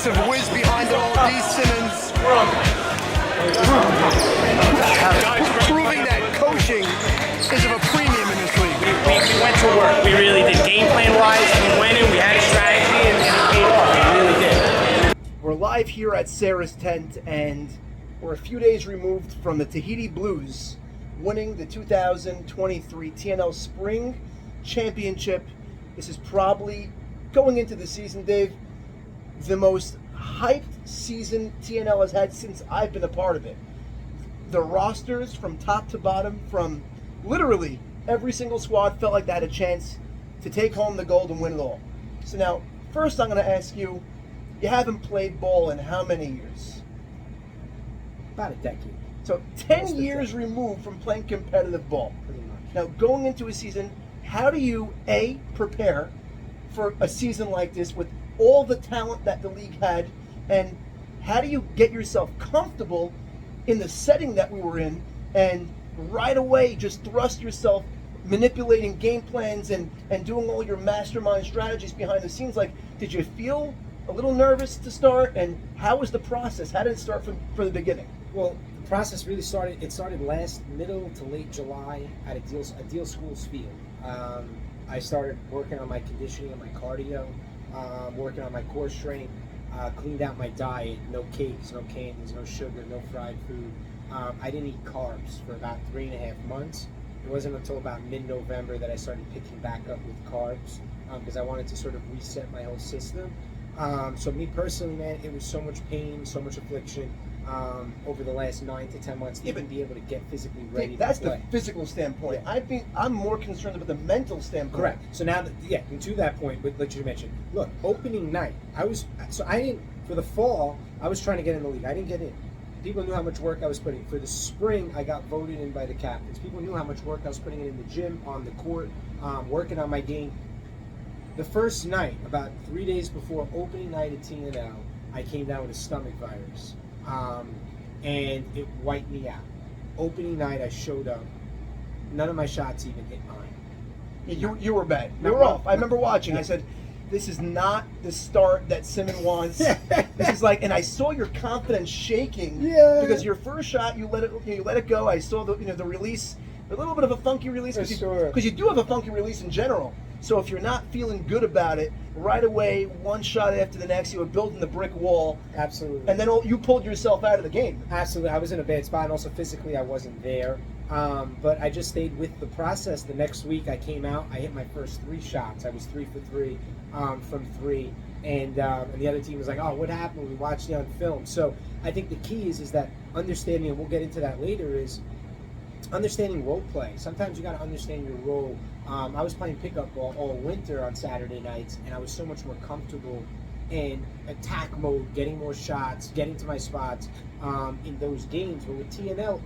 massive whiz behind it all. D. Simmons proving that coaching is of a premium in this league. We went to work. We really did. Game plan wise, we went in, we had a strategy, and it paid off. We really did. We're live here at Sarah's tent, and we're a few days removed from the Tahiti Blues winning the 2023 TNL Spring Championship. This is probably, going into the season, Dave, the most hyped season TNL has had since I've been a part of it. The rosters from top to bottom, from literally every single squad, felt like they had a chance to take home the gold and win it all. So now, first I'm going to ask you, you haven't played ball in how many years? About a decade. So 10 years removed from playing competitive ball. Pretty much. Now, going into a season, how do you, A, prepare for a season like this with all the talent that the league had, and how do you get yourself comfortable in the setting that we were in and right away just thrust yourself manipulating game plans and doing all your mastermind strategies behind the scenes? Like, did you feel a little nervous to start, and how was the process? How did it start from the beginning? Well, the process really started. It started last middle to late July at a deal Schools field. I started working on my conditioning and my cardio, working on my core strength, cleaned out my diet. No cakes, no candies, no sugar, no fried food. I didn't eat carbs for about 3.5 months. It wasn't until about mid-November that I started picking back up with carbs because I wanted to sort of reset my whole system. So me personally, man, it was so much pain, so much affliction over the last 9 to 10 months to even be able to get physically ready. That's to play. the physical standpoint. Yeah. I'm more concerned about the mental standpoint. Correct. So now, and to that point, but like you mentioned, look, opening night, I didn't, for the fall, I was trying to get in the league. I didn't get in. People knew how much work I was putting. For the spring, I got voted in by the captains. People knew how much work I was putting in the gym, on the court, working on my game. The first night, about 3 days before opening night at TNL, I came down with a stomach virus, and it wiped me out. Opening night, I showed up. None of my shots even hit mine. You were bad. You were off. I remember watching. I said, this is not the start that Simhon wants. This is like, and I saw your confidence shaking. Yeah. Because your first shot, you let it go. I saw the release, a little bit of a funky release, because you do have a funky release in general. So if you're not feeling good about it, right away, one shot after the next, you were building the brick wall. Absolutely. And then you pulled yourself out of the game. Absolutely. I was in a bad spot, and also physically I wasn't there. But I just stayed with the process. The next week I came out, I hit my first 3 shots. I was 3 for 3 from 3. And the other team was like, oh, what happened? We watched it on film. So I think the key is that understanding, and we'll get into that later, is understanding role play. Sometimes you got to understand your role. I was playing pickup ball all winter on Saturday nights, and I was so much more comfortable in attack mode, getting more shots, getting to my spots in those games. But with TNL,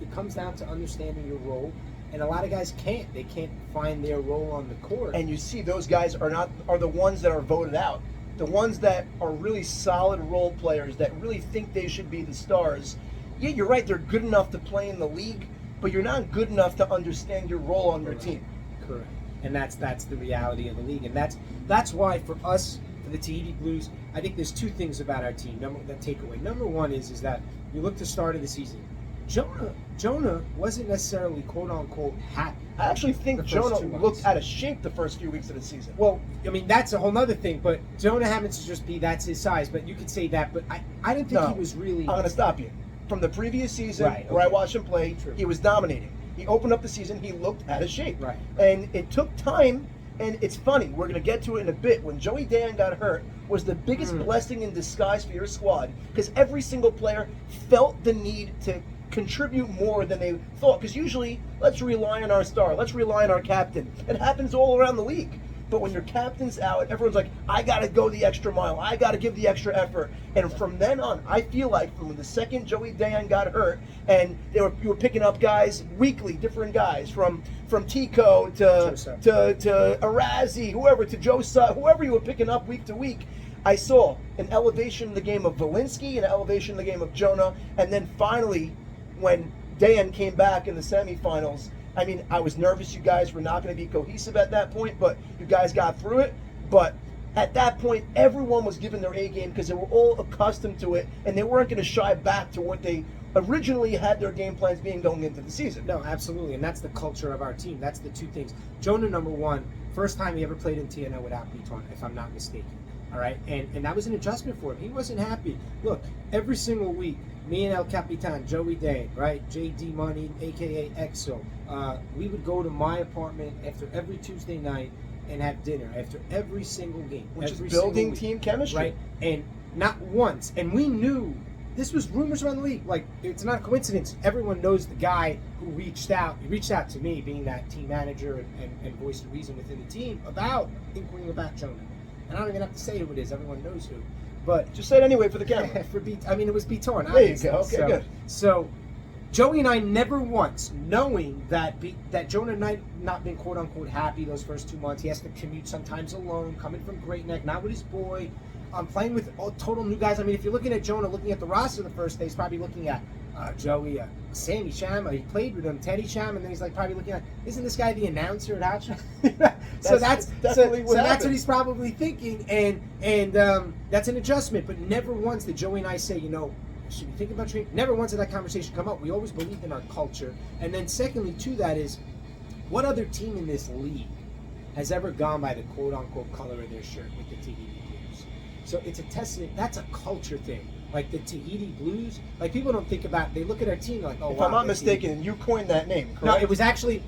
it comes down to understanding your role, and a lot of guys can't. They can't find their role on the court. And you see those guys are the ones that are voted out. The ones that are really solid role players that really think they should be the stars. Yeah, you're right, they're good enough to play in the league, but you're not good enough to understand your role on your team. Correct. And that's the reality of the league. And that's why for us, for the Tahiti Blues, I think there's 2 things about our team. That takeaway. Number one is that you look to start of the season. Jonah wasn't necessarily quote unquote happy. I actually think Jonah looked out of shape the first few weeks of the season. Well, I mean, that's a whole other thing, but Jonah happens to just be, that's his size, but you could say that, but I didn't think he was really... I'm going to stop you. From the previous season, where I watched him play, he was dominating. He opened up the season, he looked out of shape. Right. And it took time, and it's funny, we're going to get to it in a bit. When Joey Dan got hurt, was the biggest blessing in disguise for your squad, because every single player felt the need to contribute more than they thought. Because usually, let's rely on our star, let's rely on our captain. It happens all around the league. But when your captain's out, everyone's like, I got to go the extra mile. I got to give the extra effort. And from then on, I feel like from the second Joey Dan got hurt, and you were picking up guys weekly, different guys, from Tico to Arazi, whoever, to Joe Sutton, whoever you were picking up week to week, I saw an elevation in the game of Valinsky, an elevation in the game of Jonah, and then finally, when Dan came back in the semifinals, I mean, I was nervous you guys were not going to be cohesive at that point, but you guys got through it. But at that point, everyone was given their A game because they were all accustomed to it, and they weren't going to shy back to what they originally had their game plans being going into the season. No, absolutely, and that's the culture of our team. That's the two things. Jonah, number one, first time he ever played in TNO without Beaton, if I'm not mistaken. All right, and that was an adjustment for him. He wasn't happy. Look, every single week, me and El Capitan, Joey Day, right, JD Money, aka EXO, we would go to my apartment after every Tuesday night and have dinner after every single game. Which is every building single team chemistry. right? And not once. And we knew this was rumors around the league. Like, it's not a coincidence. Everyone knows the guy who reached out. He reached out to me, being that team manager and voice of reason within the team, about inquiring about Jonah. And I don't even have to say who it is. Everyone knows who. But Just say it anyway for the camera. it was Beaton. There you go. Okay, good. So Joey and I never once, knowing that Jonah not been quote unquote happy those first 2 months. He has to commute sometimes alone, coming from Great Neck, not with his boy. Playing with all total new guys. I mean, if you're looking at Jonah, looking at the roster the first day, he's probably looking at Joey, Sammy Sham. He played with him, Teddy Sham, and then he's like probably looking at, isn't this guy the announcer at Outshot? That's what he's probably thinking, and that's an adjustment. But never once did Joey and I say, should we think about training? Never once did that conversation come up. We always believed in our culture. And then secondly to that is, what other team in this league has ever gone by the quote unquote color of their shirt with the Tahiti Blues? So it's a testament. That's a culture thing. Like the Tahiti Blues, like people don't think about. They look at our team like, oh, If wow, I'm not mistaken, you coined that name, correct? No, it was actually,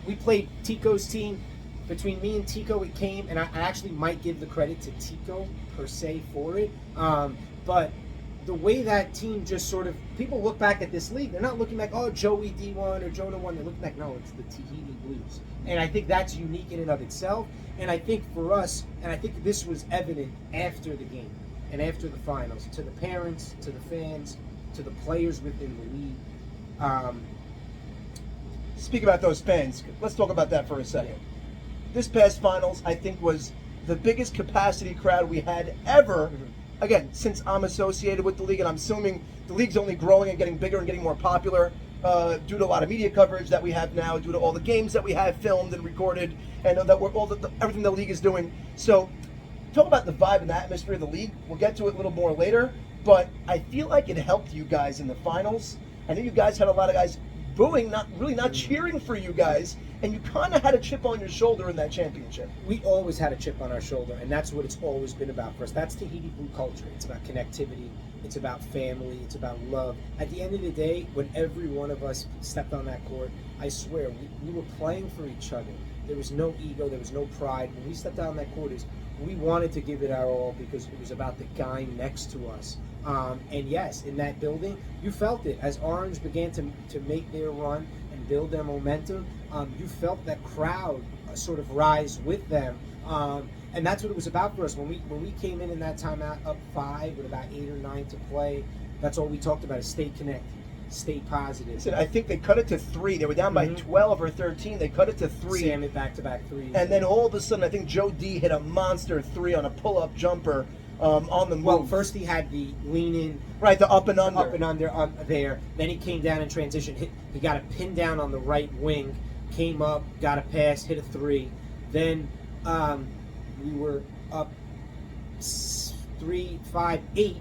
we played Tico's team. Between me and Tico, it came, and I actually might give the credit to Tico per se for it. But the way that team just sort of, people look back at this league, they're not looking back, oh, Joey D1 or Jonah 1. They're looking back, no, it's the Tahiti Blues. And I think that's unique in and of itself. And I think for us, and I think this was evident after the game and after the finals, to the parents, to the fans, to the players within the league. Speaking about those fans, let's talk about that for a second. This past finals, I think, was the biggest capacity crowd we had ever. Again, since I'm associated with the league, and I'm assuming the league's only growing and getting bigger and getting more popular due to a lot of media coverage that we have now, due to all the games that we have filmed and recorded, and that we're everything the league is doing. So, talk about the vibe and the atmosphere of the league. We'll get to it a little more later, but I feel like it helped you guys in the finals. I know you guys had a lot of guys booing, not cheering for you guys, and you kind of had a chip on your shoulder in that championship. We always had a chip on our shoulder, and that's what it's always been about for us. That's Tahiti Blue culture. It's about connectivity. It's about family. It's about love. At the end of the day, when every one of us stepped on that court, I swear, we were playing for each other. There was no ego. There was no pride. When we stepped out on that court, we wanted to give it our all because it was about the guy next to us. And yes, in that building, you felt it. As Orange began to make their run and build their momentum, you felt that crowd sort of rise with them. And that's what it was about for us. When we came in that timeout up 5 with about 8 or 9 to play, that's all we talked about is stay connected, stay positive. Listen, I think they cut it to 3. They were down by 12 or 13. They cut it to 3. Sam it back-to-back 3s. And then all of a sudden, I think Joe D hit a monster 3 on a pull-up jumper on the move. Well, first he had the lean in. Right, the up and under. Up and under there. Then he came down in transition. He got a pin down on the right wing. Came up, got a pass, hit a 3. Then we were up 3, 5, 8.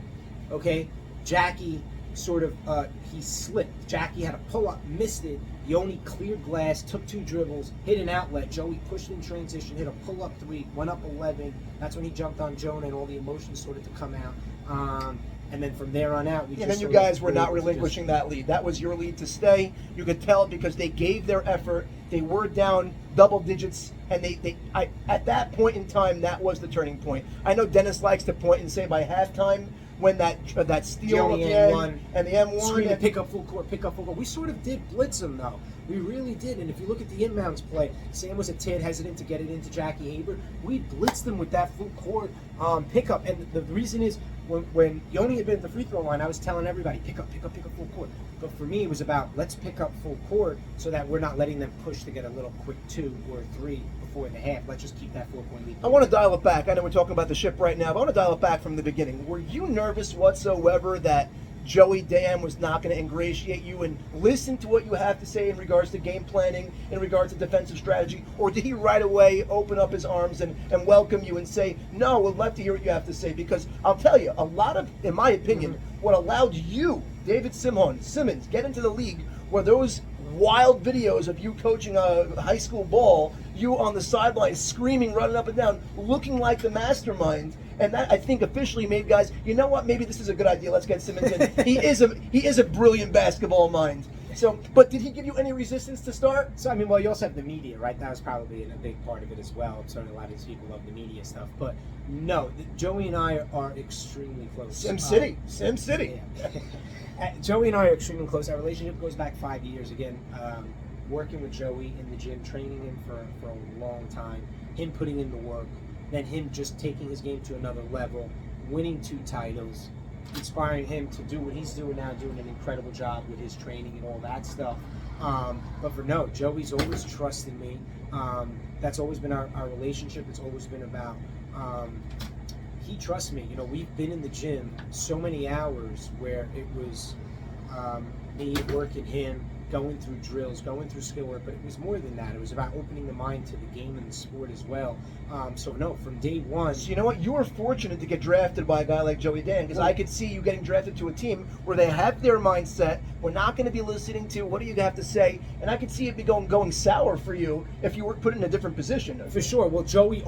Okay, Jackie sort of he slipped. Jackie had a pull up, missed it. Yoni cleared glass, took 2 dribbles, hit an outlet. Joey pushed in transition, hit a pull up 3, went up 11. That's when he jumped on Jonah, and all the emotions started to come out. And then from there on out, and then you guys were not relinquishing that lead. That was your lead to stay. You could tell because they gave their effort. They were down double digits, and at that point in time, that was the turning point. I know Dennis likes to point and say by halftime when that steal again and the M1 screaming pick up full court. We sort of did blitz them though. We really did. And if you look at the inbounds play, Sam was a tad hesitant to get it into Jackie Haber. We blitzed them with that full court pickup. And the reason is when Yoni had been at the free throw line, I was telling everybody pick up full court. But for me, it was about let's pick up full court so that we're not letting them push to get a little quick 2 or 3 before the half. Let's just keep that 4-point lead. I want to dial it back. I know we're talking about the ship right now, but I want to dial it back from the beginning. Were you nervous whatsoever that Joey Dan was not going to ingratiate you and listen to what you have to say in regards to game planning, in regards to defensive strategy? Or did he right away open up his arms and welcome you and say, no, we'd love to hear what you have to say? Because I'll tell you, a lot of, in my opinion, what allowed you, David Simmons, get into the league were those wild videos of you coaching a high school ball, you on the sideline screaming, running up and down, looking like the mastermind. And that, I think, officially made guys, you know what, maybe this is a good idea, let's get Simmons in. He is a brilliant basketball mind. So, but did he give you any resistance to start? So, I mean, well, you also have the media, right? That was probably a big part of it as well. I'm certainly a lot of these people love the media stuff. But no, Joey and I are extremely close. Sim City. Joey and I are extremely close. Our relationship goes back 5 years. Again, working with Joey in the gym, training him for a long time, him putting in the work, then him just taking his game to another level, winning 2 titles, inspiring him to do what he's doing now, doing an incredible job with his training and all that stuff. But Joey's always trusted me. That's always been our relationship. It's always been about he trusts me. You know, we've been in the gym so many hours where it was me working him, going through drills, going through skill work, but it was more than that. It was about opening the mind to the game and the sport as well. From day one. So you know what? You were fortunate to get drafted by a guy like Joey Dan, because I could see you getting drafted to a team where they have their mindset. We're not going to be listening to what do you have to say, and I could see it be going sour for you if you were put in a different position. For sure. Well, Joey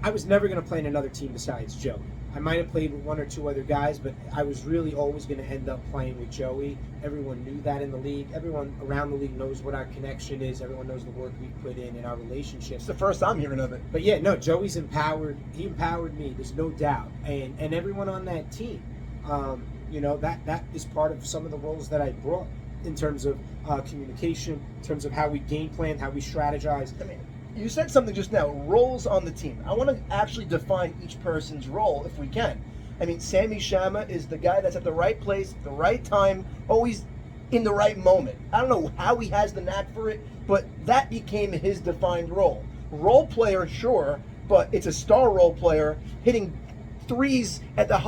I was never going to play in another team besides Joey. I might have played with 1 or 2 other guys, but I was really always going to end up playing with Joey. Everyone knew that in the league. Everyone around the league knows what our connection is. Everyone knows the work we put in our relationship. It's the first I'm hearing of it. But yeah, no, Joey's empowered. He empowered me. There's no doubt. And everyone on that team, that is part of some of the roles that I brought in terms of communication, in terms of how we game plan, how we strategize. I mean, you said something just now, roles on the team. I want to actually define each person's role if we can. I mean, Sammy Shama is the guy that's at the right place, the right time, always in the right moment. I don't know how he has the knack for it, but that became his defined role. Role player, sure, but it's a star role player, hitting threes at the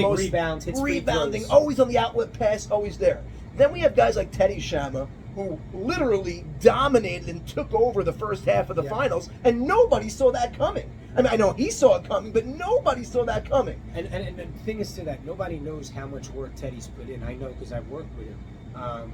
most rebounds, hits rebounding, always on the outlet pass, always there. Then we have guys like Teddy Shama, who literally dominated and took over the first half of the finals, and nobody saw that coming. I mean, I know he saw it coming, but nobody saw that coming. And the thing is to that, nobody knows how much work Teddy's put in. I know because I've worked with him.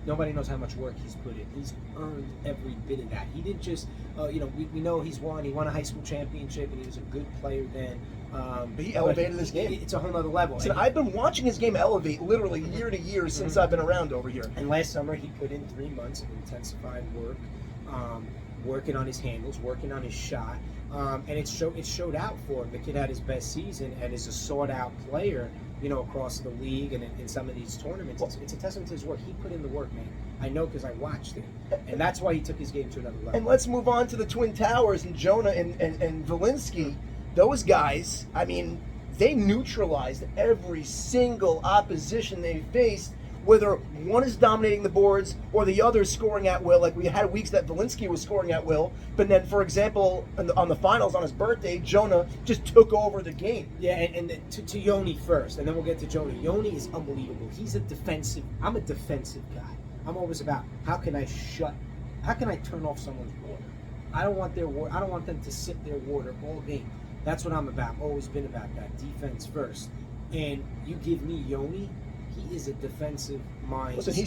Nobody knows how much work he's put in. He's earned every bit of that. He didn't just, we know he won a high school championship, and he was a good player then. But he elevated his game. It's a whole other level. So I've been watching his game elevate literally year to year since I've been around over here. And last summer he put in 3 months of intensified work, working on his handles, working on his shot, and it showed out for him. The kid had his best season and is a sought-out player, across the league and in some of these tournaments. It's a testament to his work. He put in the work, man. I know because I watched it, and that's why he took his game to another level. And let's move on to the Twin Towers and Jonah and Valinsky. Those guys, I mean, they neutralized every single opposition they faced, whether one is dominating the boards or the other is scoring at will. Like we had weeks that Valinsky was scoring at will, but then, for example, on the finals on his birthday, Jonah just took over the game. Yeah, and to Yoni first, and then we'll get to Jonah. Yoni is unbelievable. I'm a defensive guy. I'm always about how can I turn off someone's water. I don't want them to sip their water all game. That's what I'm about. Always been about that. Defense first. And you give me Yoni, he is a defensive mind. Listen, he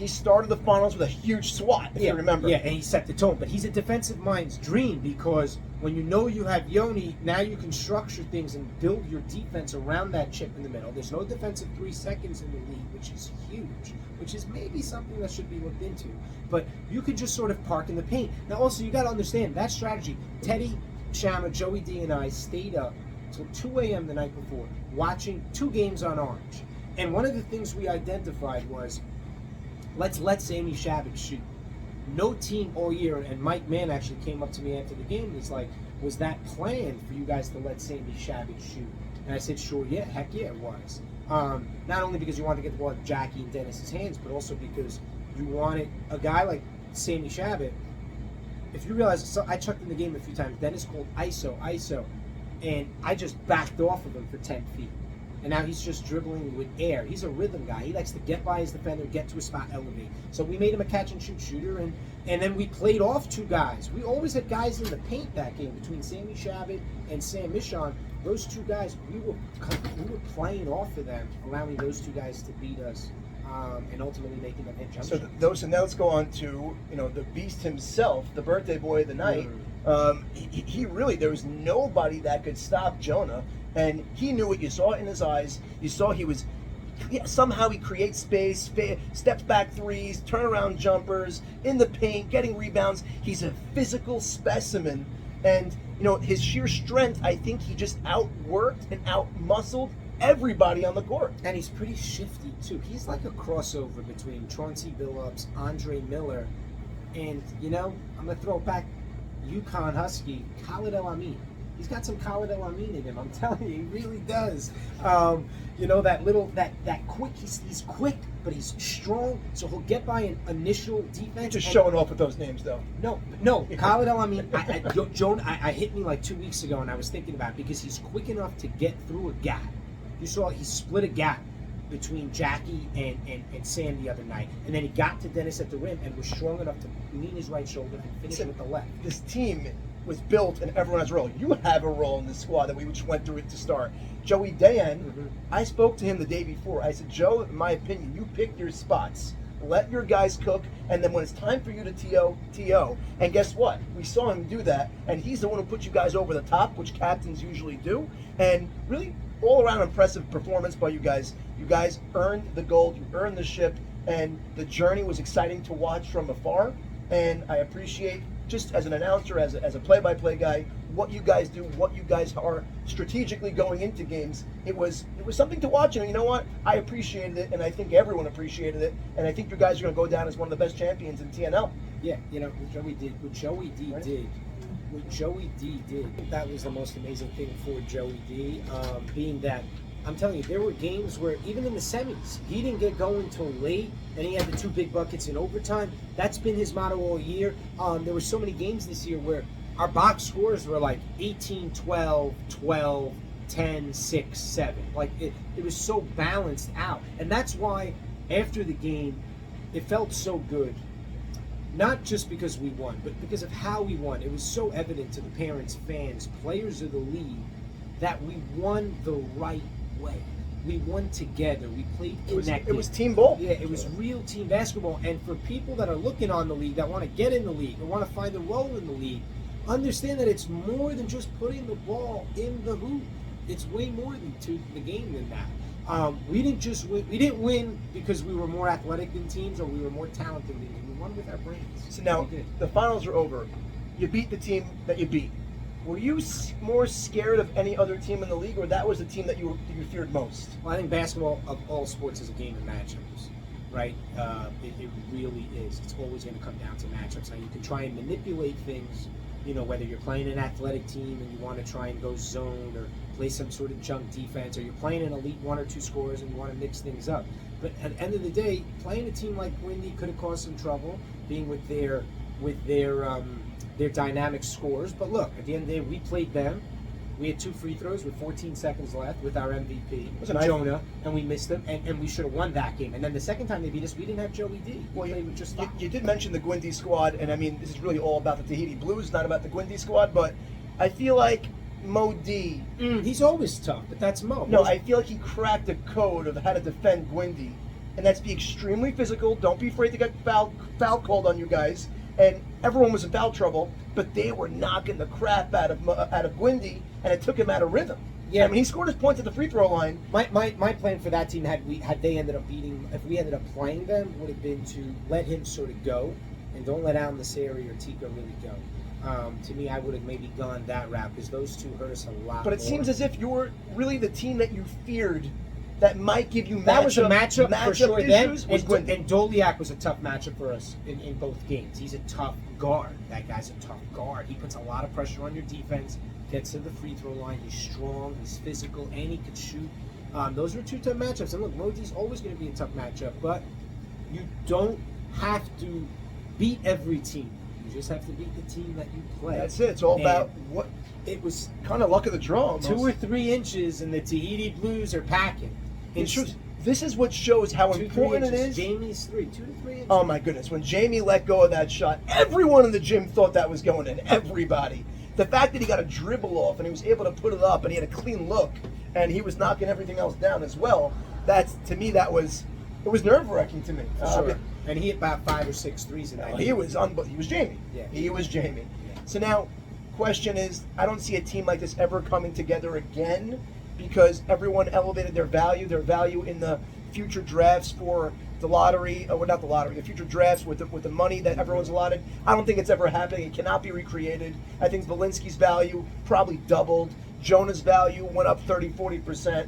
started the finals with a huge swat, if you remember. Yeah, and he set the tone. But he's a defensive mind's dream because when you know you have Yoni, now you can structure things and build your defense around that chip in the middle. There's no defensive 3 seconds in the league, which is huge, which is maybe something that should be looked into. But you could just sort of park in the paint. Now, also, you got to understand that strategy. Teddy Shama, Joey D, and I stayed up till 2 a.m. the night before watching 2 games on Orange. And one of the things we identified was, let's let Sammy Shabbat shoot. No team all year, and Mike Mann actually came up to me after the game and was like, was that planned for you guys to let Sammy Shabbat shoot? And I said, sure, yeah, heck yeah, it was. Not only because you wanted to get the ball in Jackie and Dennis's hands, but also because you wanted a guy like Sammy Shabbat. If you realize, so I chucked in the game a few times. Dennis called ISO, and I just backed off of him for 10 feet. and now he's just dribbling with air. He's a rhythm guy. He likes to get by his defender, get to a spot, elevate. So we made him a catch and shoot shooter, and then we played off two guys. We always had guys in the paint that game between Sammy Shabbat and Sam Michon. Those two guys, we were playing off of them, allowing those two guys to beat us, and ultimately making them hit jump shots. So now let's go on to the Beast himself, the birthday boy of the night. He really, there was nobody that could stop Jonah, and he knew it. You saw it in his eyes. You saw somehow he creates space, steps back threes, turnaround jumpers, in the paint, getting rebounds. He's a physical specimen, and his sheer strength, I think he just outworked and outmuscled everybody on the court. And he's pretty shifty too. He's like a crossover between Chauncey Billups, Andre Miller, and I'm gonna throw it back, UConn Husky, Khalid El Amin. He's got some Khalid El Amin in him. I'm telling you, he really does. That quick. He's quick, but he's strong. So he'll get by an initial defense. You're just showing off with those names, though. No. Khalid El Amin. I hit me like 2 weeks ago, and I was thinking about it because he's quick enough to get through a gap. You saw he split a gap between Jackie and Sam the other night, and then he got to Dennis at the rim and was strong enough to lean his right shoulder and finish with the left. This team was built, and everyone has a role. You have a role in this squad that we just went through it to start. Joey Dayan, I spoke to him the day before. I said, Joe, in my opinion, you pick your spots. Let your guys cook, and then when it's time for you to TO. And guess what? We saw him do that, and he's the one who put you guys over the top, which captains usually do. And really, all-around impressive performance by you guys. You guys earned the gold. You earned the ship, and the journey was exciting to watch from afar. And I appreciate, just as an announcer, as a play-by-play guy, what you guys do, what you guys are strategically going into games. It was something to watch, and you know what? I appreciated it, and I think everyone appreciated it, and I think you guys are going to go down as one of the best champions in TNL. Yeah, what Joey D did, that was the most amazing thing for Joey D, being that, I'm telling you, there were games where, even in the semis, he didn't get going till late, and he had the 2 big buckets in overtime. That's been his motto all year. There were so many games this year where our box scores were like 18, 12, 12, 10, 6, 7. Like, it was so balanced out. And that's why, after the game, it felt so good. Not just because we won, but because of how we won. It was so evident to the parents, fans, players of the league that we won the right way. We won together. We played connected. It was team ball. Yeah, it was real team basketball. And for people that are looking on the league, that want to get in the league, or want to find a role in the league, understand that it's more than just putting the ball in the hoop. It's way more to the game than that. We didn't win because we were more athletic than teams or we were more talented than teams. We won with our brains. So now the finals are over. You beat the team that you beat. Were you more scared of any other team in the league, or that was the team that you feared most? Well, I think basketball of all sports is a game of matchups, right? It really is. It's always going to come down to matchups. Now, you can try and manipulate things, whether you're playing an athletic team and you want to try and go zone or play some sort of junk defense, or you're playing an elite 1 or 2 scorers and you want to mix things up. But at the end of the day, playing a team like Windy could have caused some trouble, being with their dynamic scores. But look, at the end of the day, we played them. We had 2 free throws with 14 seconds left with our MVP, Jonah, and we missed them, and we should have won that game. And then the second time they beat us, we didn't have Joey D. Well, you did mention the Gwindy squad, and I mean, this is really all about the Tahiti Blues, not about the Gwindy squad, but I feel like Mo D. He's always tough, but that's Mo. No, I feel like he cracked the code of how to defend Gwindy, and that's be extremely physical. Don't be afraid to get foul called on you guys. And everyone was in foul trouble, but they were knocking the crap out of Gwindy, and it took him out of rhythm. Yeah, I mean, he scored his points at the free throw line. My plan for that team, if we ended up playing them, would have been to let him sort of go, and don't let Al Nasseri or Tico really go. To me, I would have maybe gone that route, because those two hurt us a lot. But it seems as if you're really the team that you feared that might give you that was a matchup for sure then. And Doliak was a tough matchup for us in both games. He's a tough guard. That guy's a tough guard. He puts a lot of pressure on your defense, gets to the free throw line. He's strong, he's physical, and he could shoot. Those were 2 tough matchups. And look, Modi's always going to be a tough matchup, but you don't have to beat every team. You You just have to beat the team that you play. That's it. It's all And about what it was kind of luck of the draw. Almost. 2 or 3 inches, and the Tahiti Blues are packing. This is what shows how 2, 3 important it inches. is. Jamie's 2 to 3 inches. Oh my goodness! When Jamie let go of that shot, everyone in the gym thought that was going in. Everybody. The fact that he got a dribble off and he was able to put it up and he had a clean look and he was knocking everything else down as well. That's to me it was nerve-wracking to me. Sure. And he hit about 5 or 6 threes in that game. He was Jamie. Yeah. He was Jamie. Yeah. So now, question is, I don't see a team like this ever coming together again because everyone elevated their value in the future drafts for the lottery, or not the lottery, the future drafts with the money that everyone's allotted. I don't think it's ever happening. It cannot be recreated. I think Valinsky's value probably doubled. Jonah's value went up 30-40%.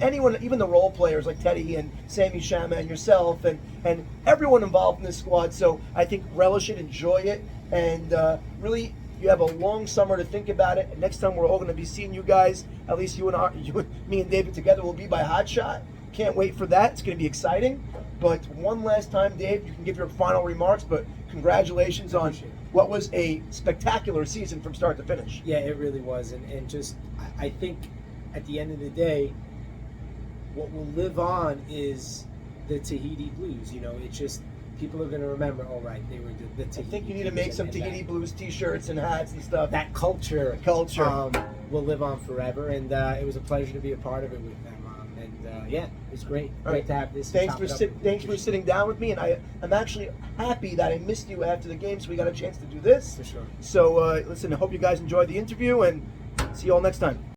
Anyone, even the role players like Teddy and Sammy Shama and yourself and everyone involved in this squad. So I think relish it, enjoy it, and really you have a long summer to think about it. And next time we're all going to be seeing you guys, at least me and David together will be by Hot Shot. Can't wait for that. It's going to be exciting. But one last time, Dave, you can give your final remarks, but congratulations on what was a spectacular season from start to finish. Yeah, it really was. And just, I think at the end of the day, what will live on is the Tahiti Blues. You know, it's just, people are going to remember, all right, they were the Tahiti I think you need to Blues, make some and Tahiti Blues t-shirts and hats and stuff. that culture will live on forever. And it was a pleasure to be a part of it with them. Yeah, it's great. Great to have this. Thanks for sitting down with me, and I'm actually happy that I missed you after the game, so we got a chance to do this. For sure. So listen, I hope you guys enjoyed the interview, and see you all next time.